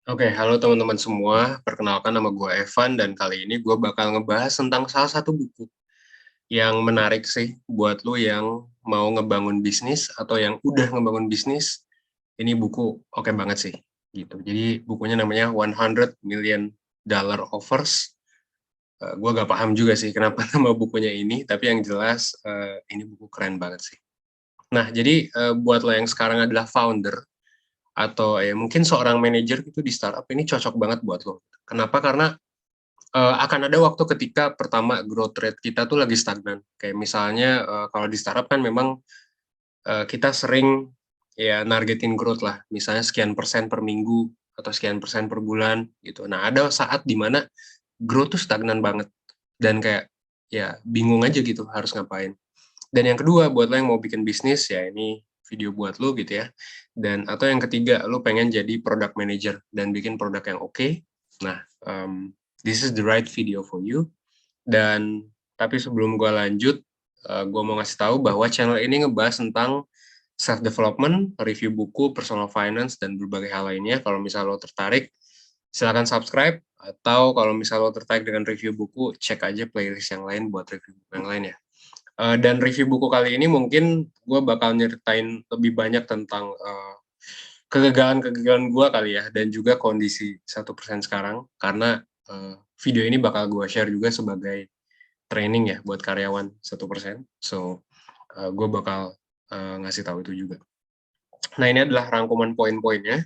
Oke, halo teman-teman semua. Perkenalkan nama gue Evan dan kali ini gue bakal ngebahas tentang salah satu buku yang menarik sih buat lu yang mau ngebangun bisnis atau yang udah ngebangun bisnis. Ini buku oke banget sih gitu. Jadi bukunya namanya 100 Million Dollar Offers. Gue gak paham juga sih kenapa nama bukunya ini, tapi yang jelas ini buku keren banget sih. Nah, jadi buat lo yang sekarang adalah founder atau ya mungkin seorang manajer gitu di startup ini cocok banget buat lo. Kenapa? Karena akan ada waktu ketika pertama growth rate kita tuh lagi stagnan. Kayak misalnya kalau di startup kan memang kita sering ya nargetin growth lah. Misalnya sekian persen per minggu atau sekian persen per bulan gitu. Nah, ada saat di mana growth tuh stagnan banget dan kayak ya bingung aja gitu harus ngapain. Dan yang kedua buat lo yang mau bikin bisnis ya ini video buat lo gitu ya. Dan atau yang ketiga lo pengen jadi product manager dan bikin produk yang oke. Nah, this is the right video for you. Dan tapi sebelum gue lanjut, gue mau ngasih tahu bahwa channel ini ngebahas tentang self development, review buku, personal finance dan berbagai hal lainnya. Kalau misal lo tertarik, silakan subscribe atau kalau misal lo tertarik dengan review buku, cek aja playlist yang lain buat review buku yang lain ya. Dan review buku kali ini mungkin gue bakal nyeritain lebih banyak tentang kegagalan-kegagalan gue kali ya, dan juga kondisi 1% sekarang, karena video ini bakal gue share juga sebagai training ya buat karyawan 1%. So, gue bakal ngasih tahu itu juga. Nah, ini adalah rangkuman poin-poinnya.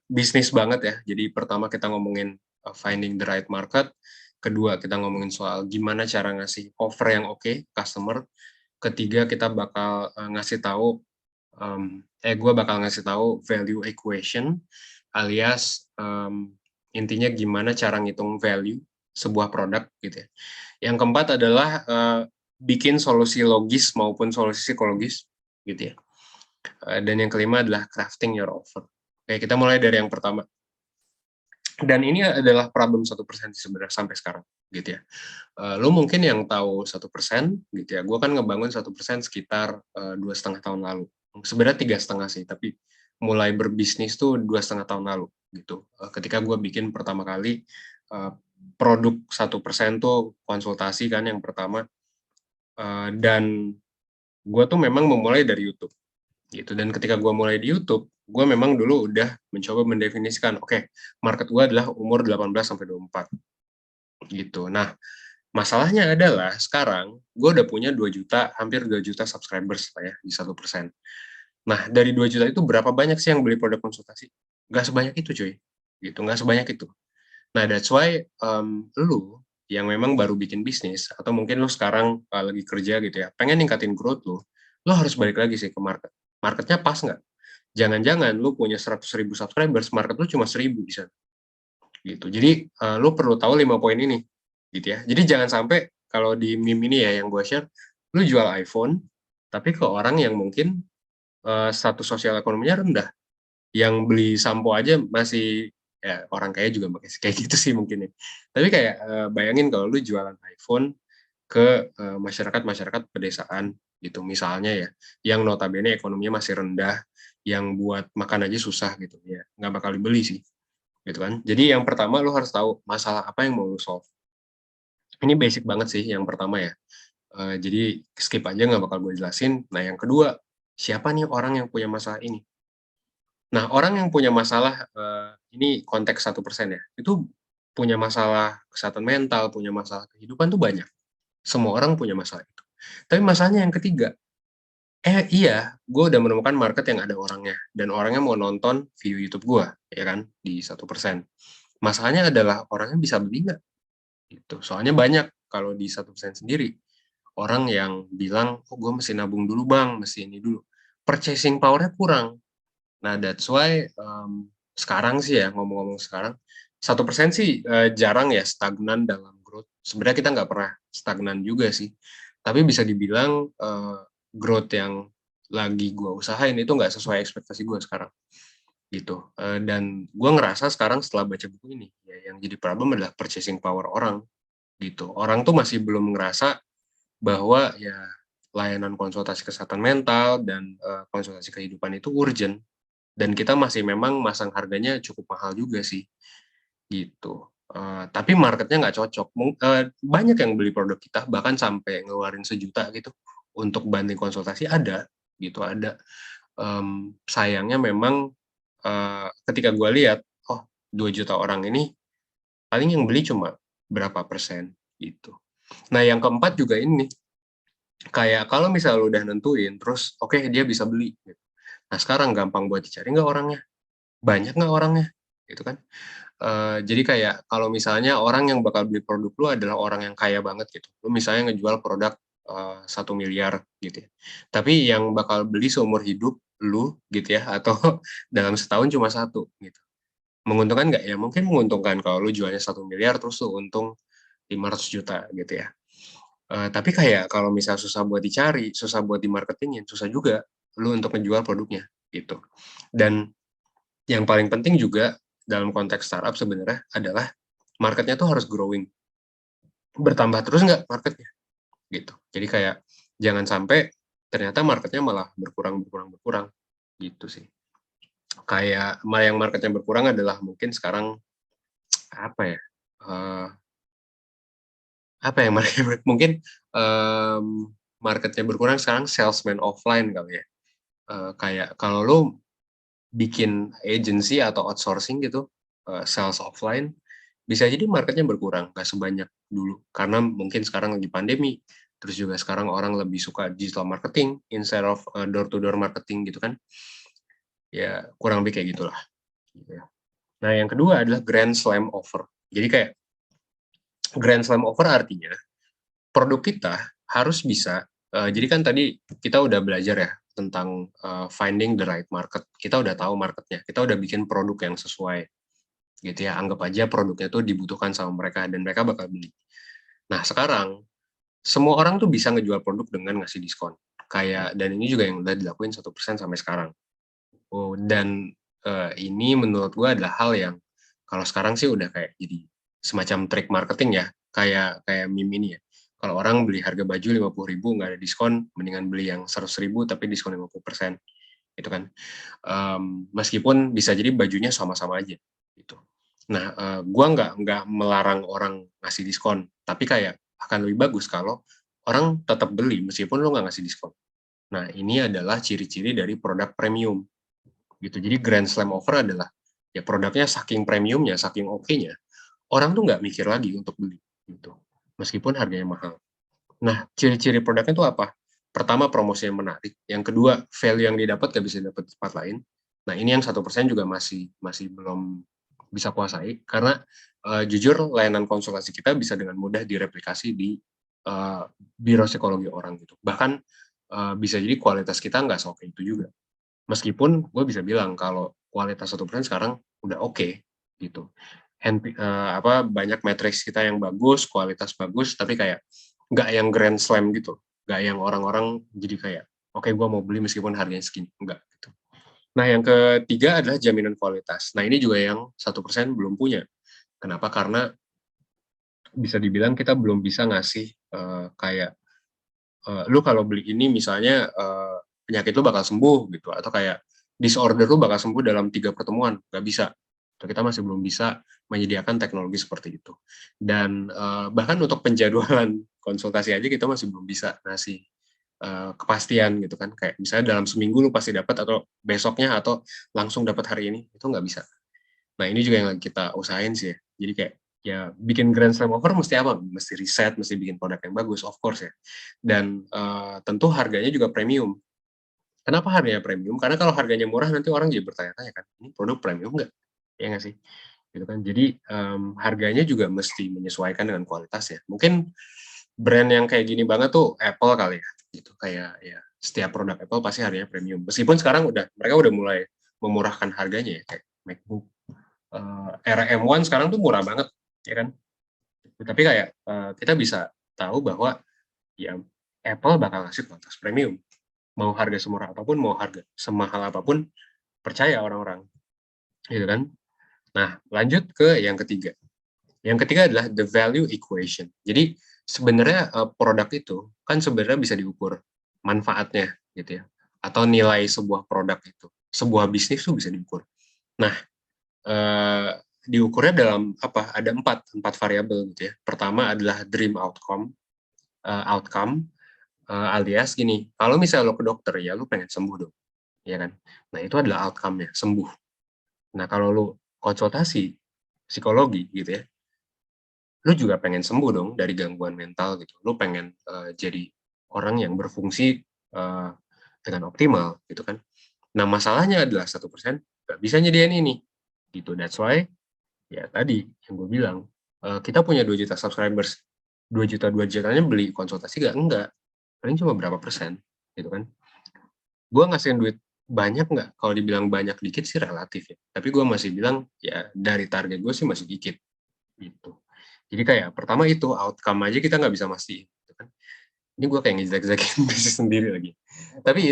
Bisnis banget ya. Jadi pertama kita ngomongin finding the right market. Kedua, kita ngomongin soal gimana cara ngasih offer yang oke customer. Ketiga, kita bakal ngasih tahu gue bakal ngasih tahu value equation, alias intinya gimana cara ngitung value sebuah produk gitu ya. Yang keempat adalah bikin solusi logis maupun solusi psikologis gitu ya. Dan yang kelima adalah crafting your offer. Oke, kita mulai dari yang pertama. Dan ini adalah problem 1% sebenarnya sampai sekarang gitu ya. Lo mungkin yang tahu 1% gitu ya. Gue kan ngebangun 1% sekitar 2,5 tahun lalu. Sebenarnya 3,5 sih, tapi mulai berbisnis tuh 2,5 tahun lalu gitu. Ketika gue bikin pertama kali produk 1% tuh konsultasi kan yang pertama. Dan gue tuh memang memulai dari YouTube gitu. Dan ketika gue mulai di YouTube, gue memang dulu udah mencoba mendefinisikan, oke, market gue adalah umur 18 sampai 24 gitu. Nah, masalahnya adalah sekarang gue udah punya 2 juta, hampir 2 juta subscribers lah ya di 1%. Nah, dari 2 juta itu berapa banyak sih yang beli produk konsultasi? Gak sebanyak itu cuy, gitu, gak sebanyak itu. Nah, that's why lu yang memang baru bikin bisnis, atau mungkin lu sekarang lagi kerja gitu ya, pengen ningkatin growth lu harus balik lagi sih ke market. Marketnya pas nggak? Jangan-jangan lu punya 100.000 subscribers, market lu cuma 1.000 di sana. Gitu. Jadi, lu perlu tahu 5 poin ini, gitu ya. Jadi jangan sampai kalau di meme ini ya yang gue share, lu jual iPhone, tapi ke orang yang mungkin status sosial ekonominya rendah, yang beli sampo aja masih ya orang kaya juga pakai kayak gitu sih mungkin ya. Tapi kayak bayangin kalau lu jualan iPhone ke masyarakat-masyarakat pedesaan gitu misalnya ya, yang notabene ekonominya masih rendah, yang buat makan aja susah gitu ya, nggak bakal dibeli sih gitu kan. Jadi yang pertama lu harus tahu masalah apa yang mau lu solve. Ini basic banget sih yang pertama ya. Jadi skip aja nggak bakal gue jelasin. Nah yang kedua, siapa nih orang yang punya masalah ini? Nah, orang yang punya masalah, ini konteks 1% ya, itu punya masalah kesehatan mental, punya masalah kehidupan tuh banyak. Semua orang punya masalah itu. Tapi masalahnya yang ketiga, iya, gue udah menemukan market yang ada orangnya, dan orangnya mau nonton video YouTube gue, ya kan, di 1%. Masalahnya adalah orangnya bisa beli nggak? Gitu. Soalnya banyak kalau di 1% sendiri, orang yang bilang, oh gue mesti nabung dulu bang, mesti ini dulu. Purchasing power-nya kurang. Nah, that's why sekarang sih ya, ngomong-ngomong sekarang, 1% sih jarang ya stagnan dalam growth. Sebenarnya kita nggak pernah stagnan juga sih. Tapi bisa dibilang growth yang lagi gue usahain itu nggak sesuai ekspektasi gue sekarang. Gitu. Dan gue ngerasa sekarang setelah baca buku ini, ya, yang jadi problem adalah purchasing power orang. Gitu. Orang tuh masih belum ngerasa bahwa ya layanan konsultasi kesehatan mental dan konsultasi kehidupan itu urgent Dan kita masih memang masang harganya cukup mahal juga sih, gitu. Tapi marketnya nggak cocok. Banyak yang beli produk kita, bahkan sampai ngeluarin sejuta gitu, untuk banding konsultasi ada, gitu, ada. Sayangnya memang, ketika gue lihat, oh 2 juta orang ini, paling yang beli cuma berapa persen, gitu. Nah yang keempat juga ini, kayak kalau misalnya lu udah nentuin, terus oke dia bisa beli, gitu. Nah sekarang gampang buat dicari nggak orangnya? Banyak nggak orangnya? Gitu kan. Jadi kayak kalau misalnya orang yang bakal beli produk lu adalah orang yang kaya banget gitu. Lu misalnya ngejual produk 1 miliar gitu ya. Tapi yang bakal beli seumur hidup lu gitu ya, atau dalam setahun cuma satu gitu. Menguntungkan nggak? Ya mungkin menguntungkan kalau lu jualnya 1 miliar terus lu untung 500 juta gitu ya. Tapi kayak kalau misalnya susah buat dicari, susah buat di-marketingin, susah juga lu untuk menjual produknya gitu. Dan yang paling penting juga dalam konteks startup sebenarnya adalah marketnya tuh harus growing. Bertambah terus nggak marketnya? Gitu. Jadi kayak jangan sampai ternyata marketnya malah berkurang gitu sih. Kayak yang marketnya berkurang adalah mungkin sekarang apa ya? Uh, apa ya marketnya mungkin marketnya berkurang sekarang salesman offline kali ya. Kayak kalau lo bikin agency atau outsourcing gitu, sales offline, bisa jadi marketnya berkurang, nggak sebanyak dulu. Karena mungkin sekarang lagi pandemi, terus juga sekarang orang lebih suka digital marketing instead of door-to-door marketing gitu kan. Ya kurang lebih kayak gitulah. Gitu ya. Nah yang kedua adalah grand slam offer. Jadi kayak grand slam offer artinya produk kita harus bisa, jadi kan tadi kita udah belajar ya tentang finding the right market. Kita udah tahu marketnya, kita udah bikin produk yang sesuai gitu ya. Anggap aja produknya tuh dibutuhkan sama mereka dan mereka bakal beli. Nah sekarang semua orang tuh bisa ngejual produk dengan ngasih diskon. Kayak dan ini juga yang udah dilakuin 1% sampai sekarang. Dan ini menurut gue adalah hal yang kalau sekarang sih udah kayak jadi semacam trik marketing ya, kayak meme ini ya. Kalau orang beli harga baju 50.000 nggak ada diskon, mendingan beli yang 100.000 tapi diskon 50%. Itu kan. Meskipun bisa jadi bajunya sama-sama aja gitu. Nah, gua nggak melarang orang ngasih diskon, tapi kayak akan lebih bagus kalau orang tetap beli meskipun lo nggak ngasih diskon. Nah, ini adalah ciri-ciri dari produk premium gitu. Jadi grand slam offer adalah ya produknya saking premiumnya, saking oke-nya, orang tuh nggak mikir lagi untuk beli gitu. Meskipun harganya mahal. Nah, ciri-ciri produknya itu apa? Pertama, promosi yang menarik. Yang kedua, value yang didapat nggak bisa dapat di tempat lain. Nah, ini yang 1% juga masih belum bisa kuasai karena jujur layanan konsultasi kita bisa dengan mudah direplikasi di biro psikologi orang gitu. Bahkan bisa jadi kualitas kita nggak seoke itu juga. Meskipun gue bisa bilang kalau kualitas 1% sekarang udah oke gitu. Banyak matriks kita yang bagus, kualitas bagus, tapi kayak nggak yang grand slam gitu. Nggak yang orang-orang jadi kayak, oke gue mau beli meskipun harganya segini. Enggak gitu. Nah yang ketiga adalah jaminan kualitas. Nah ini juga yang 1% belum punya. Kenapa? Karena bisa dibilang kita belum bisa ngasih kayak, lu kalau beli ini misalnya penyakit lu bakal sembuh gitu, atau kayak disorder lu bakal sembuh dalam 3 pertemuan, nggak bisa. Kita masih belum bisa menyediakan teknologi seperti itu. Dan bahkan untuk penjadwalan konsultasi aja kita masih belum bisa ngasih kepastian gitu kan, kayak misalnya dalam seminggu lu pasti dapat atau besoknya atau langsung dapat hari ini, itu nggak bisa. Nah ini juga yang lagi kita usahain sih ya. Jadi kayak ya bikin grand slam offer mesti apa? Mesti riset, mesti bikin produk yang bagus, of course ya. Dan tentu harganya juga premium. Kenapa harganya premium? Karena kalau harganya murah nanti orang jadi bertanya-tanya kan, ini produk premium nggak? Ya nggak sih? Gitu kan. Jadi harganya juga mesti menyesuaikan dengan kualitas ya. Mungkin brand yang kayak gini banget tuh Apple kali ya. Gitu kayak ya setiap produk Apple pasti harganya premium. Meskipun sekarang mereka udah mulai memurahkan harganya ya kayak MacBook era M1 sekarang tuh murah banget, ya kan? Tapi kayak kita bisa tahu bahwa ya Apple bakal ngasih kualitas premium. Mau harga semurah apapun, mau harga semahal apapun, percaya orang-orang, gitu kan? Nah, lanjut ke yang ketiga. Yang ketiga adalah the value equation. Jadi sebenarnya produk itu kan sebenarnya bisa diukur manfaatnya, gitu ya, atau nilai sebuah produk itu sebuah bisnis tuh bisa diukur. Nah, diukurnya dalam apa? Ada empat variabel gitu ya. Pertama adalah dream outcome, alias gini, kalau misalnya lo ke dokter ya lo pengen sembuh dong, ya kan? Nah itu adalah outcome-nya, sembuh. Nah kalau lo konsultasi psikologi gitu ya, lo juga pengen sembuh dong dari gangguan mental gitu. Lo pengen jadi orang yang berfungsi dengan optimal gitu kan. Nah masalahnya adalah 1% nggak bisa nyediain ini gitu. That's why ya tadi yang gue bilang, kita punya 2 juta subscribers, 2 jutanya beli konsultasi enggak, paling cuma berapa persen gitu kan. Gue ngasihin duit banyak nggak? Kalau dibilang banyak dikit sih relatif ya, tapi gue masih bilang ya dari target gue sih masih dikit gitu. Jadi kayak pertama itu outcome aja kita nggak bisa mastiin gitu kan. Ini gue kayak ngejelek-jelekin bisnis sendiri lagi. Tapi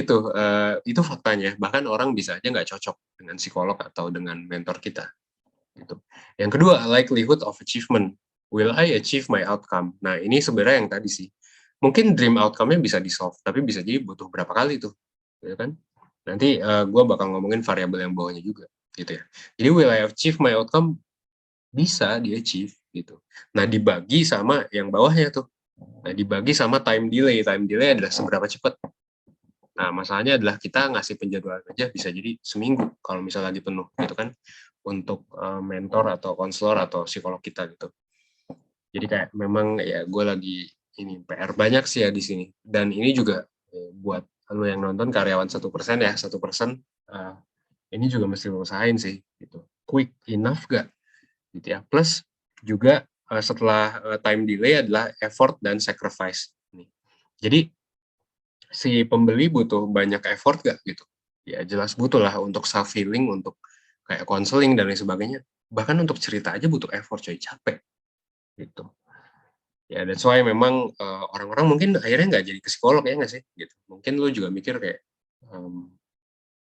itu faktanya. Bahkan orang bisa aja nggak cocok dengan psikolog atau dengan mentor kita. Gitu. Yang kedua, likelihood of achievement. Will I achieve my outcome? Nah, ini sebenarnya yang tadi sih. Mungkin dream outcome-nya bisa di-solve, tapi bisa jadi butuh berapa kali tuh. Gitu kan? Nanti gue bakal ngomongin variabel yang bawahnya juga. Gitu ya. Jadi, will I achieve my outcome? Bisa di-achieve. Gitu. Nah, dibagi sama yang bawahnya tuh. Nah, dibagi sama time delay. Time delay adalah seberapa cepat. Nah, masalahnya adalah kita ngasih penjadwalan aja bisa jadi seminggu kalau misalnya lagi penuh gitu kan untuk mentor atau konselor atau psikolog kita gitu. Jadi kayak memang ya gue lagi ini PR banyak sih ya di sini. Dan ini juga buat lo yang nonton karyawan 1% ya 1%, ini juga mesti lo usahain sih gitu. Quick enough gak gitu ya. Plus juga setelah time delay adalah effort dan sacrifice. Jadi si pembeli butuh banyak effort gak gitu? Ya jelas butuh lah untuk self healing, untuk kayak counseling dan lain sebagainya. Bahkan untuk cerita aja butuh effort, coy, capek gitu. Ya that's why memang orang-orang mungkin akhirnya nggak jadi ke psikolog ya nggak sih? Gitu. Mungkin lu juga mikir kayak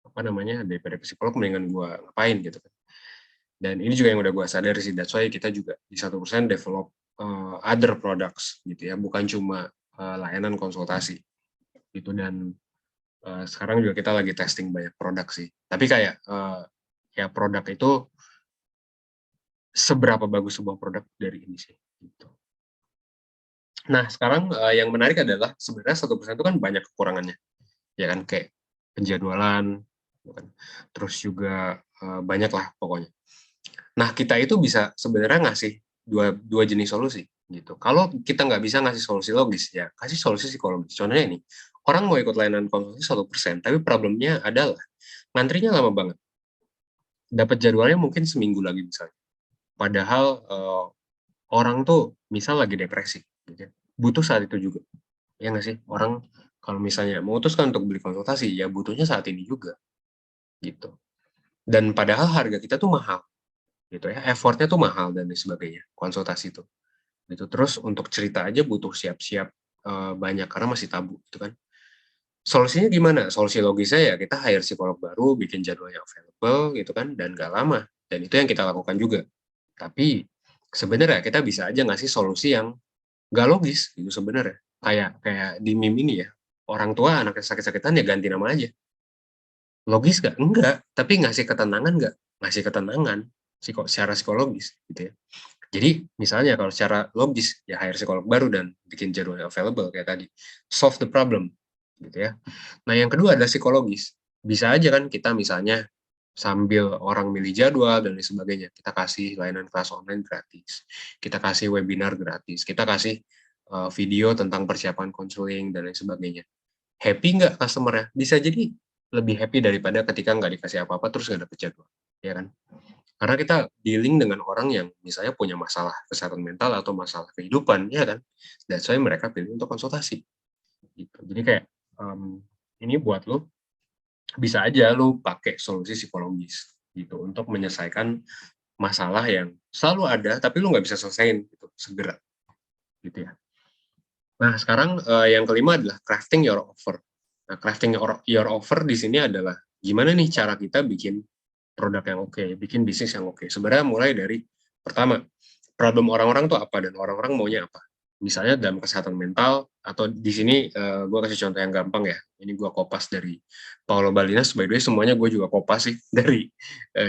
apa namanya daripada ke psikolog mendingan gua ngapain gitu kan. Dan ini juga yang udah gua sadar sih. That's why kita juga di 1% develop other products gitu ya, bukan cuma layanan konsultasi gitu. Dan sekarang juga kita lagi testing banyak produk sih. Tapi kayak ya produk itu seberapa bagus sebuah produk dari ini sih. Gitu. Nah sekarang yang menarik adalah sebenarnya 1% itu kan banyak kekurangannya, ya kan kayak penjadwalan, kan? Terus juga banyak lah pokoknya. Nah kita itu bisa sebenarnya ngasih dua jenis solusi gitu. Kalau kita nggak bisa ngasih solusi logis ya kasih solusi psikologis. Contohnya ini orang mau ikut layanan konsultasi 1%, tapi problemnya adalah ngantrinya lama banget. Dapat jadwalnya mungkin seminggu lagi misalnya. Padahal orang tuh misal lagi depresi, gitu ya. Butuh saat itu juga. Ya nggak sih? Orang kalau misalnya memutuskan untuk beli konsultasi, ya butuhnya saat ini juga. Gitu. Dan padahal harga kita tuh mahal. Gitu ya. Effortnya tuh mahal dan sebagainya. Konsultasi itu. Gitu. Terus untuk cerita aja butuh siap-siap banyak karena masih tabu. Gitu kan. Solusinya gimana? Solusi logisnya ya kita hire psikolog baru, bikin jadwalnya available gitu kan, dan gak lama. Dan itu yang kita lakukan juga. Tapi sebenarnya kita bisa aja ngasih solusi yang gak logis gitu sebenarnya. Kayak di meme ini ya, orang tua anaknya sakit-sakitan ya ganti nama aja. Logis gak? Enggak. Tapi ngasih ketenangan gak? Ngasih ketenangan secara psikologis gitu ya. Jadi misalnya kalau secara logis ya hire psikolog baru dan bikin jadwalnya available kayak tadi. Solve the problem gitu ya. Nah, yang kedua adalah psikologis. Bisa aja kan kita misalnya sambil orang milih jadwal dan lain sebagainya, kita kasih layanan kelas online gratis. Kita kasih webinar gratis. Kita kasih video tentang persiapan konseling dan lain sebagainya. Happy nggak customer-nya? Bisa jadi lebih happy daripada ketika nggak dikasih apa-apa terus nggak dapet jadwal. Ya kan? Karena kita dealing dengan orang yang misalnya punya masalah kesehatan mental atau masalah kehidupan, ya kan? That's why mereka pilih untuk konsultasi. Gitu. Jadi kayak ini buat lo bisa aja lo pakai solusi psikologis gitu untuk menyelesaikan masalah yang selalu ada tapi lo nggak bisa selesaiin gitu segera gitu ya. Nah sekarang yang kelima adalah crafting your offer. Nah crafting your offer di sini adalah gimana nih cara kita bikin produk yang oke, bikin bisnis yang oke. Sebenarnya mulai dari pertama problem orang-orang tuh apa dan orang-orang maunya apa. Misalnya dalam kesehatan mental, atau di sini gue kasih contoh yang gampang ya. Ini gue kopas dari Paulo Balinas. By the way, semuanya gue juga kopas sih dari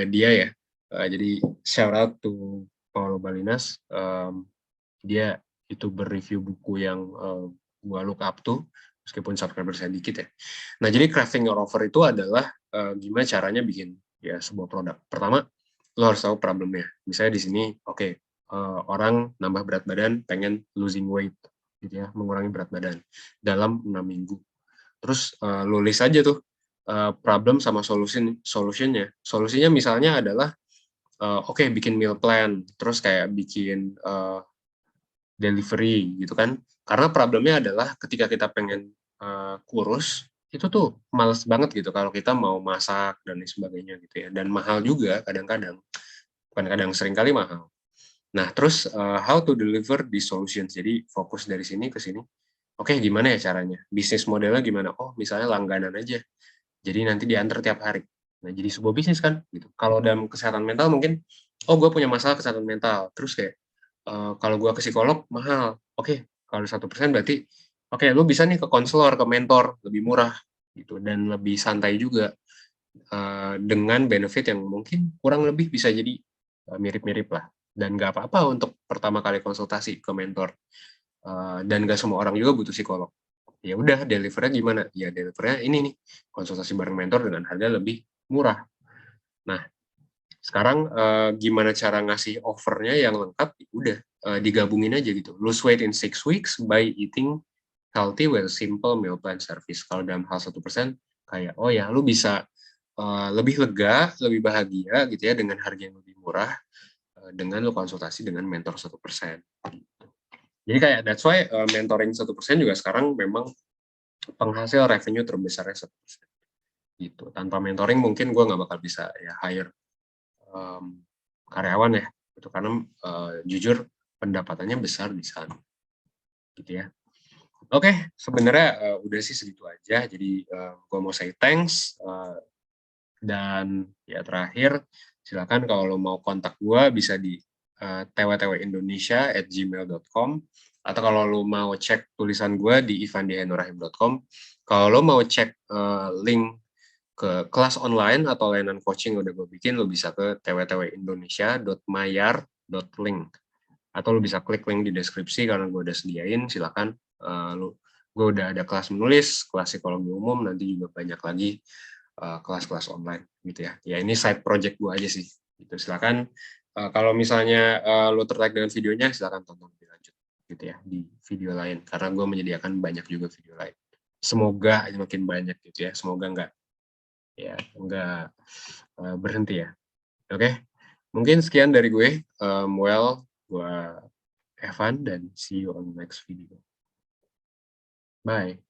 dia ya. Jadi shout out to Paulo Balinas. Dia itu berreview buku yang gue look up to, meskipun subscriber saya dikit ya. Nah, jadi crafting your offer itu adalah gimana caranya bikin ya sebuah produk. Pertama, lo harus tahu problemnya. Misalnya di sini, oke, orang nambah berat badan, pengen losing weight, gitu ya, mengurangi berat badan dalam 6 minggu. Terus lo list aja tuh problem sama solutionnya. Solusinya misalnya adalah oke, bikin meal plan, terus kayak bikin delivery gitu kan. Karena problemnya adalah ketika kita pengen kurus, itu tuh males banget gitu kalau kita mau masak dan lain sebagainya gitu ya. Dan mahal juga kadang-kadang. Bukan kadang, sering kali mahal. Nah, terus how to deliver the solutions. Jadi fokus dari sini ke sini. Oke, gimana ya caranya? Bisnis modelnya gimana? Oh, misalnya langganan aja. Jadi nanti diantar tiap hari. Nah, jadi sebuah bisnis kan gitu. Kalau dalam kesehatan mental mungkin, oh gue punya masalah kesehatan mental. Terus kayak kalau gue ke psikolog mahal. Oke, kalau 1% berarti oke, lu bisa nih ke konselor, ke mentor, lebih murah gitu dan lebih santai juga dengan benefit yang mungkin kurang lebih bisa jadi mirip-mirip lah. Dan nggak apa-apa untuk pertama kali konsultasi ke mentor. Dan nggak semua orang juga butuh psikolog. Ya udah, delivernya gimana? Ya delivernya ini nih, konsultasi bareng mentor dengan harga lebih murah. Nah, sekarang gimana cara ngasih offernya yang lengkap? Udah, digabungin aja gitu. Lose weight in 6 weeks by eating healthy with simple meal plan service. Kalau dalam hal 1%, kayak, oh ya, lu bisa lebih lega, lebih bahagia gitu ya, dengan harga yang lebih murah, dengan lu konsultasi dengan mentor 1%. Gitu. Jadi kayak, that's why mentoring 1% juga sekarang memang penghasil revenue terbesarnya 1%. Gitu. Tanpa mentoring mungkin gue nggak bakal bisa ya hire karyawan ya, itu karena jujur pendapatannya besar di sana, gitu ya. Oke, sebenarnya udah sih segitu aja. Jadi gue mau say thanks dan ya terakhir silakan kalau lo mau kontak gue bisa di twtwindonesia@gmail.com atau kalau lo mau cek tulisan gue di ivandihenurahim.com. Kalau lo mau cek link ke kelas online atau layanan coaching udah gue bikin, lo bisa ke twtwindonesia.mayar.link atau lo bisa klik link di deskripsi karena gue udah sediain. Silakan, gue udah ada kelas menulis, kelas psikologi umum, nanti juga banyak lagi kelas-kelas online gitu ya. Ya ini side project gue aja sih. Gitu. Silakan kalau misalnya lo tertarik dengan videonya, silakan tonton lebih lanjut gitu ya di video lain karena gue menyediakan banyak juga video lain. Semoga makin banyak gitu ya. Semoga nggak berhenti ya. Oke, mungkin sekian dari gue. Gue Evan dan see you on the next video. Bye.